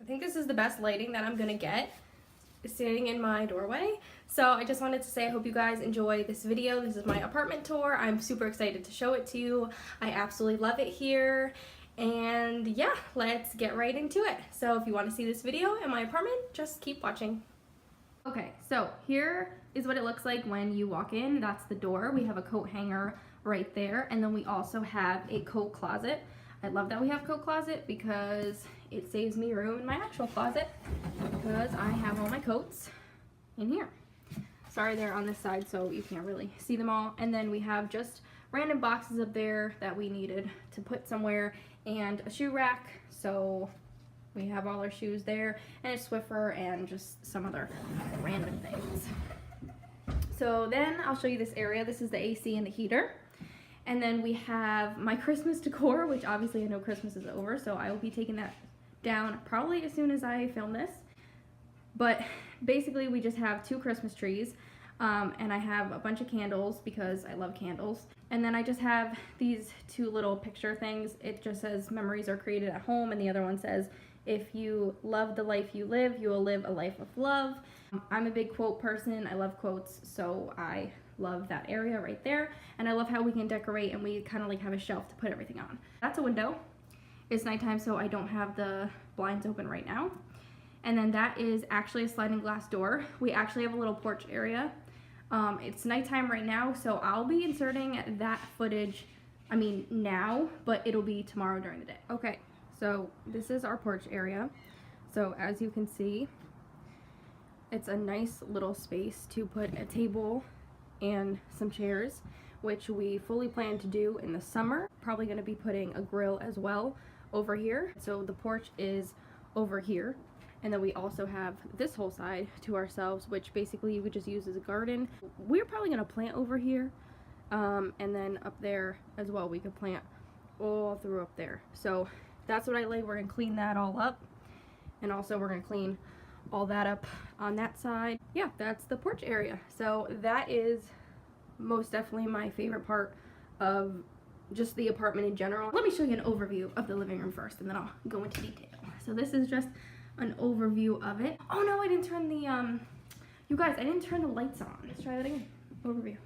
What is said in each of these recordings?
I think this is the best lighting that I'm gonna get standing in my doorway. So I just wanted to say I hope you guys enjoy this video. This is my apartment tour. I'm super excited to show it to you. I absolutely love it here. And yeah, let's get right into it. So if you want to see this video in my apartment, just keep watching. Okay, so here is what it looks like when you walk in. That's the door. We have a coat hanger right there, and then we also have a coat closet. I love that we have coat closet because it saves me room in my actual closet because I have all my coats in here. Sorry, they're on this side so you can't really see them all. And then we have just random boxes up there that we needed to put somewhere, and a shoe rack, so we have all our shoes there, and a Swiffer, and just some other random things. So then I'll show you this area. This is the AC and the heater. And then we have my Christmas decor, which obviously I know Christmas is over, so I will be taking that down probably as soon as I film this. But basically we just have 2 Christmas trees, and I have a bunch of candles because I love candles. And then I just have these 2 little picture things. It just says memories are created at home, and the other one says if you love the life you live, you will live a life of love. I'm a big quote person. I love quotes, so I love that area right there. And I love how we can decorate and we kind of like have a shelf to put everything on. That's a window. It's nighttime, so I don't have the blinds open right now. And then that is actually a sliding glass door. We actually have a little porch area. It's nighttime right now, so I'll be inserting that footage, now, but it'll be tomorrow during the day. Okay, so this is our porch area. So as you can see, it's a nice little space to put a table and some chairs, which we fully plan to do in the summer. Probably gonna be putting a grill as well over here. So the porch is over here. And then we also have this whole side to ourselves, which basically we just use as a garden. We're probably gonna plant over here. And then up there as well, we could plant all through up there. So that's what I like. We're gonna clean that all up. And also we're gonna clean all that up on that side. Yeah, that's the porch area. So that is most definitely my favorite part of just the apartment in general. Let me show you an overview of the living room first, and then I'll go into detail. So this is just an overview of it. Oh no, I didn't turn the, you guys, I didn't turn the lights on. Let's try that again. Overview.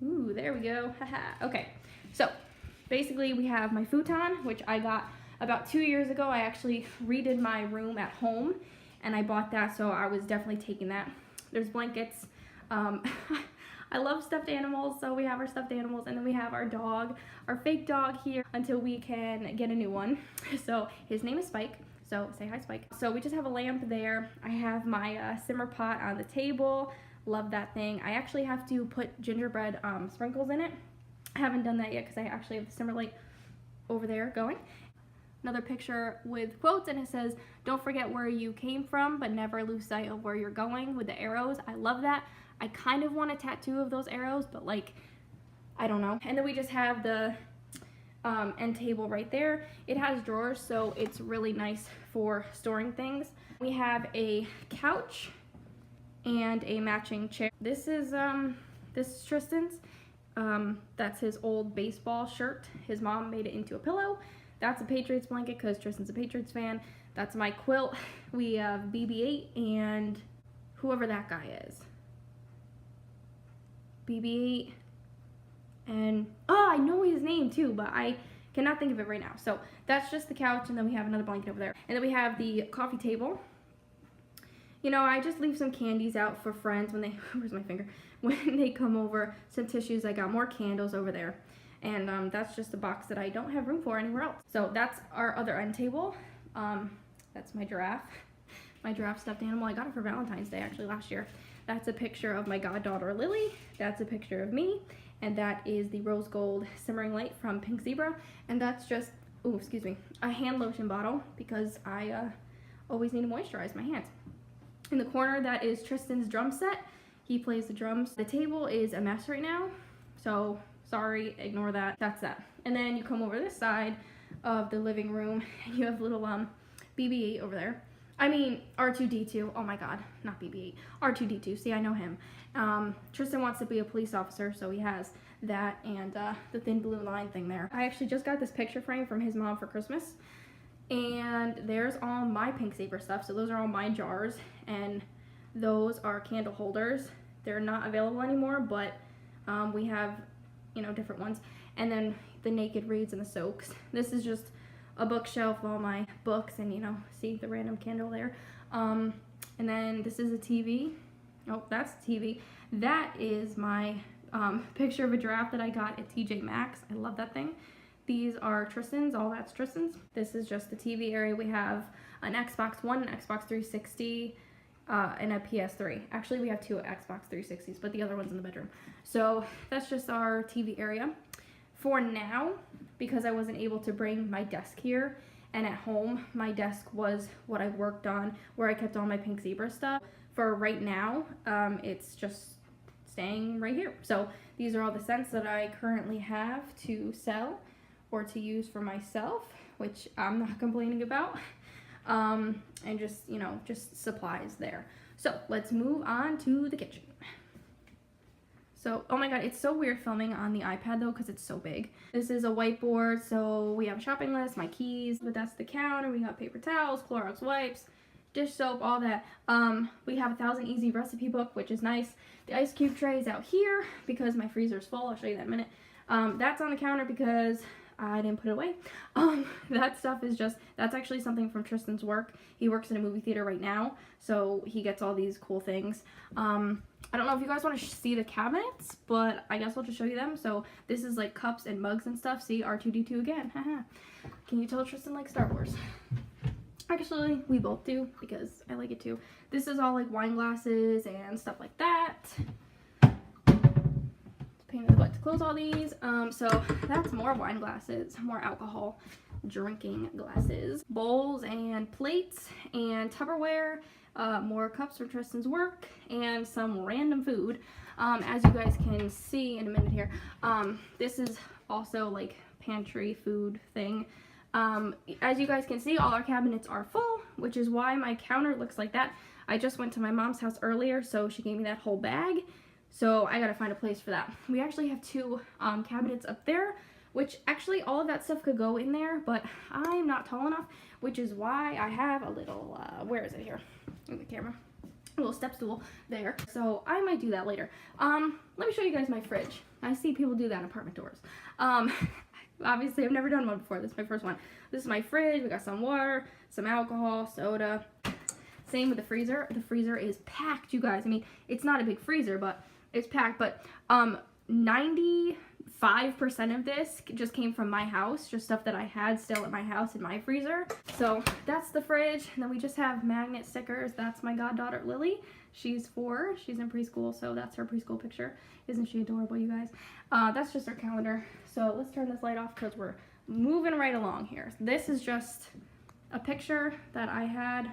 Ooh, there we go. Haha. Okay, so basically we have my futon, which I got about 2 years ago. I actually redid my room at home, and I bought that, so I was definitely taking that. There's blankets. I love stuffed animals, so we have our stuffed animals, and then we have our dog, our fake dog here until we can get a new one. So his name is Spike, so say hi, Spike. So we just have a lamp there. I have my simmer pot on the table. Love that thing. I actually have to put gingerbread sprinkles in it. I haven't done that yet because I actually have the simmer light over there going. Another picture with quotes, and it says, don't forget where you came from, but never lose sight of where you're going, with the arrows. I love that. I kind of want a tattoo of those arrows, but like, I don't know. And then we just have the end table right there. It has drawers, so it's really nice for storing things. We have a couch and a matching chair. This is Tristan's. That's his old baseball shirt. His mom made it into a pillow. That's a Patriots blanket because Tristan's a Patriots fan. That's my quilt. We have BB-8 and whoever that guy is. BB-8 and, oh, I know his name too, but I cannot think of it right now. So that's just the couch, and then we have another blanket over there. And then we have the coffee table. You know, I just leave some candies out for friends when they, where's my finger? When they come over, some tissues. I got more candles over there. And that's just a box that I don't have room for anywhere else. So that's our other end table. That's my giraffe. My giraffe stuffed animal. I got it for Valentine's Day actually last year. That's a picture of my goddaughter Lily. That's a picture of me. And that is the rose gold simmering light from Pink Zebra. And that's just, oh, excuse me, a hand lotion bottle because I always need to moisturize my hands. In the corner, that is Tristan's drum set. He plays the drums. The table is a mess right now, so sorry, ignore that. That's that. And then you come over this side of the living room, and you have little BB-8 over there. I mean, R2-D2. Oh my god, not BB-8. R2-D2. See, I know him. Tristan wants to be a police officer, so he has that and the thin blue line thing there. I actually just got this picture frame from his mom for Christmas. And there's all my Pink Saver stuff. So those are all my jars, and those are candle holders. They're not available anymore, but we have, you know, different ones. And then the Naked Reads and the Soaks. This is just a bookshelf of all my books, and you know, see the random candle there. And then this is a TV. Oh, that's the TV. That is my picture of a giraffe that I got at TJ Maxx. I love that thing. These are Tristan's, all that's Tristan's. This is just the TV area. We have an Xbox One, an Xbox 360, and a PS3. Actually, we have two Xbox 360s, but the other one's in the bedroom. So that's just our TV area. For now, because I wasn't able to bring my desk here, and at home, my desk was what I worked on, where I kept all my Pink Zebra stuff. For right now, it's just staying right here. So these are all the scents that I currently have to sell or to use for myself, which I'm not complaining about. And just, you know, just supplies there. So let's move on to the kitchen. So, oh my god, it's so weird filming on the iPad though, because it's so big. This is a whiteboard, so we have a shopping list, my keys, but that's the counter. We got paper towels, Clorox wipes, dish soap, all that. We have 1,000 Easy recipe book, which is nice. The ice cube tray is out here because my freezer's full. I'll show you that in a minute. That's on the counter because I didn't put it away. That stuff is just, that's actually something from Tristan's work. He works in a movie theater right now, so he gets all these cool things. I don't know if you guys want to see the cabinets, but I guess I'll just show you them. So this is like cups and mugs and stuff. See, R2-D2 again. Can you tell Tristan likes Star Wars? Actually, we both do, because I like it too. This is all like wine glasses and stuff like that. Pain in the butt to close all these. So that's more wine glasses, more alcohol drinking glasses, bowls and plates and Tupperware, more cups for Tristan's work, and some random food. As you guys can see in a minute here, this is also like pantry food thing. As you guys can see, all our cabinets are full, which is why my counter looks like that. I just went to my mom's house earlier, so she gave me that whole bag. So I gotta find a place for that. We actually have two cabinets up there, which actually all of that stuff could go in there, but I'm not tall enough, which is why I have a little, where is it here? In the camera. A little step stool there. So I might do that later. Let me show you guys my fridge. I see people do that in apartment tours. Obviously I've never done one before. This is my first one. This is my fridge. We got some water, some alcohol, soda. Same with the freezer. The freezer is packed, you guys. I mean, it's not a big freezer, but it's packed. But 95% of this just came from my house, just stuff that I had still at my house in my freezer. So that's the fridge. And then we just have magnet stickers. That's my goddaughter Lily. She's 4. She's in preschool, so that's her preschool picture. Isn't she adorable, you guys? That's just our calendar. So let's turn this light off because we're moving right along here. This is just a picture that I had.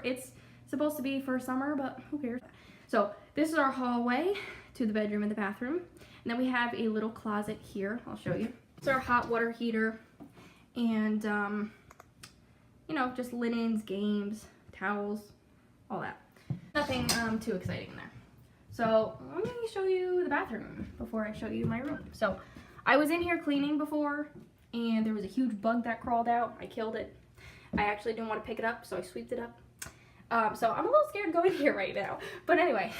It's supposed to be for summer, but who cares? So this is our hallway to the bedroom and the bathroom. And then we have a little closet here. I'll show you. It's our hot water heater and, you know, just linens, games, towels, all that. Nothing too exciting in there. So let me show you the bathroom before I show you my room. So I was in here cleaning before and there was a huge bug that crawled out. I killed it. I actually didn't want to pick it up, so I sweeped it up. So I'm a little scared to go in here right now. But anyway,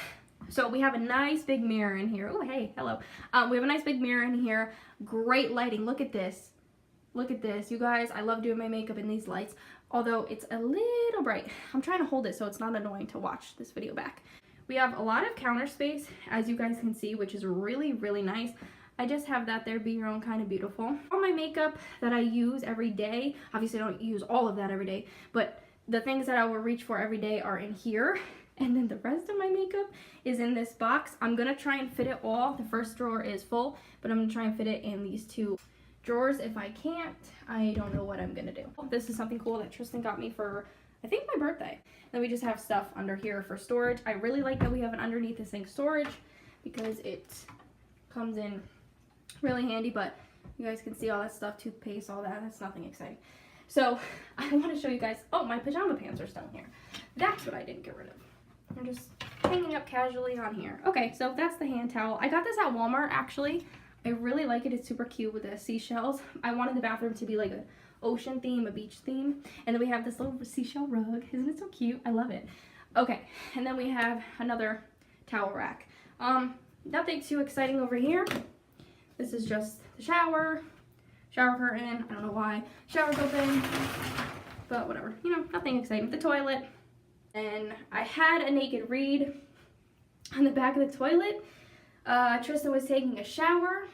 so we have a nice big mirror in here. Oh, hey, hello. We have a nice big mirror in here. Great lighting. Look at this. Look at this. You guys, I love doing my makeup in these lights, although it's a little bright. I'm trying to hold it so it's not annoying to watch this video back. We have a lot of counter space, as you guys can see, which is really, really nice. I just have that there, Be Your Own Kind of Beautiful. All my makeup that I use every day, obviously I don't use all of that every day, but the things that I will reach for every day are in here. And then the rest of my makeup is in this box. I'm gonna try and fit it all. The first drawer is full, but I'm gonna try and fit it in these two drawers. If I can't, I don't know what I'm gonna do. This is something cool that Tristan got me for, I think, my birthday. Then we just have stuff under here for storage. I really like that we have an underneath the sink storage because it comes in really handy, but you guys can see all that stuff, toothpaste, all that. That's nothing exciting. So I want to show you guys, oh, my pajama pants are still in here. That's what I didn't get rid of. They're just hanging up casually on here. Okay, so that's the hand towel. I got this at Walmart, actually. I really like it. It's super cute with the seashells. I wanted the bathroom to be like ocean theme, a beach theme. And then we have this little seashell rug. Isn't it so cute? I love it. Okay, and then we have another towel rack. Nothing too exciting over here. This is just the shower curtain. I don't know why. Shower's open, but whatever. You know, nothing exciting. The toilet. And I had a naked reed on the back of the toilet. Tristan was taking a shower.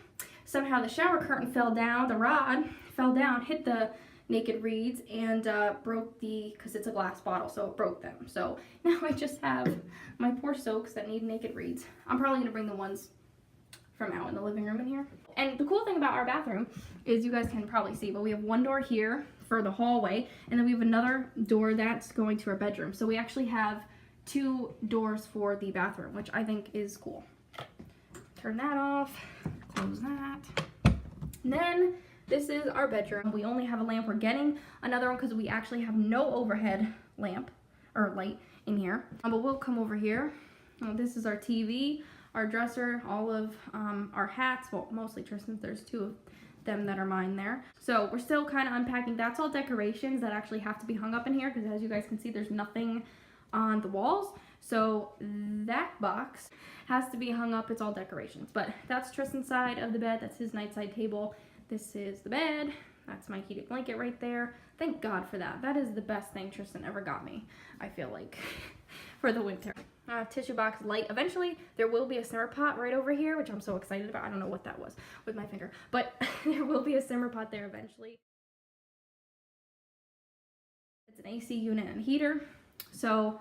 Somehow the shower curtain fell down. The rod fell down, hit the naked reeds, and broke because it's a glass bottle, so it broke them. So now I just have my poor soaks that need naked reeds. I'm probably going to bring the ones from out in the living room in here. And the cool thing about our bathroom is, you guys can probably see, but we have one door here for the hallway, and then we have another door that's going to our bedroom. So we actually have 2 doors for the bathroom, which I think is cool. Turn that off, close that. And then this is our bedroom. We only have a lamp. We're getting another one because we actually have no overhead lamp or light in here. But we'll come over here. This is our TV, our dresser, all of our hats. Well, mostly Tristan's. There's 2 of them that are mine there. So we're still kind of unpacking. That's all decorations that actually have to be hung up in here, because as you guys can see, there's nothing on the walls. So that box has to be hung up. It's all decorations. But that's Tristan's side of the bed. That's his nightside table. This is the bed. That's my heated blanket right there. Thank God for that. That is the best thing Tristan ever got me, I feel like, for the winter. Tissue box light. Eventually, there will be a simmer pot right over here, which I'm so excited about. I don't know what that was with my finger, but there will be a simmer pot there eventually. It's an AC unit and heater. So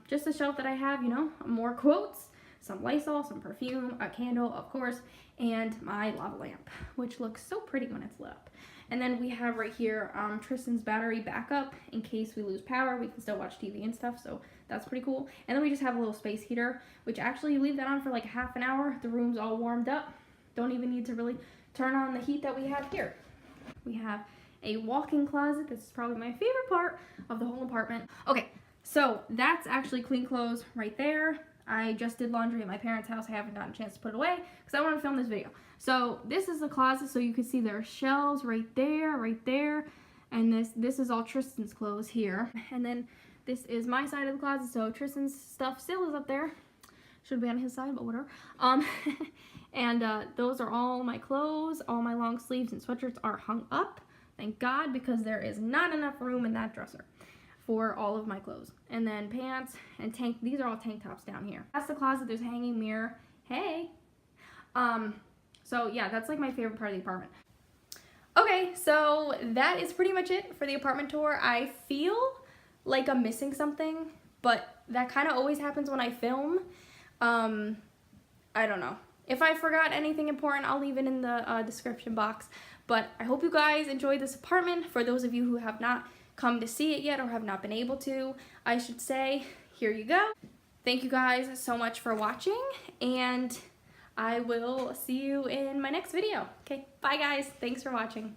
just a shelf that I have, you know, more quotes, some Lysol, some perfume, a candle, of course, and my lava lamp, which looks so pretty when it's lit up. And then we have right here Tristan's battery backup in case we lose power. We can still watch TV and stuff, so that's pretty cool. And then we just have a little space heater, which actually you leave that on for like half an hour. The room's all warmed up. Don't even need to really turn on the heat that we have here. We have a walk-in closet. This is probably my favorite part of the whole apartment. Okay, so that's actually clean clothes right there. I just did laundry at my parents' house. I haven't gotten a chance to put it away because I want to film this video. So this is the closet, so you can see there are shelves right there, and this is all Tristan's clothes here. And then this is my side of the closet, so Tristan's stuff still is up there. Should be on his side, but whatever. And those are all my clothes. All my long sleeves and sweatshirts are hung up, thank God, because there is not enough room in that dresser for all of my clothes. And then pants and tank, these are all tank tops down here. That's the closet. There's a hanging mirror. Hey. So yeah, that's like my favorite part of the apartment. Okay, so that is pretty much it for the apartment tour. I feel like I'm missing something, but that kind of always happens when I film. I don't know. If I forgot anything important, I'll leave it in the description box. But I hope you guys enjoyed this apartment. For those of you who have not come to see it yet or have not been able to, I should say, here you go. Thank you guys so much for watching, and I will see you in my next video. Okay, bye guys. Thanks for watching.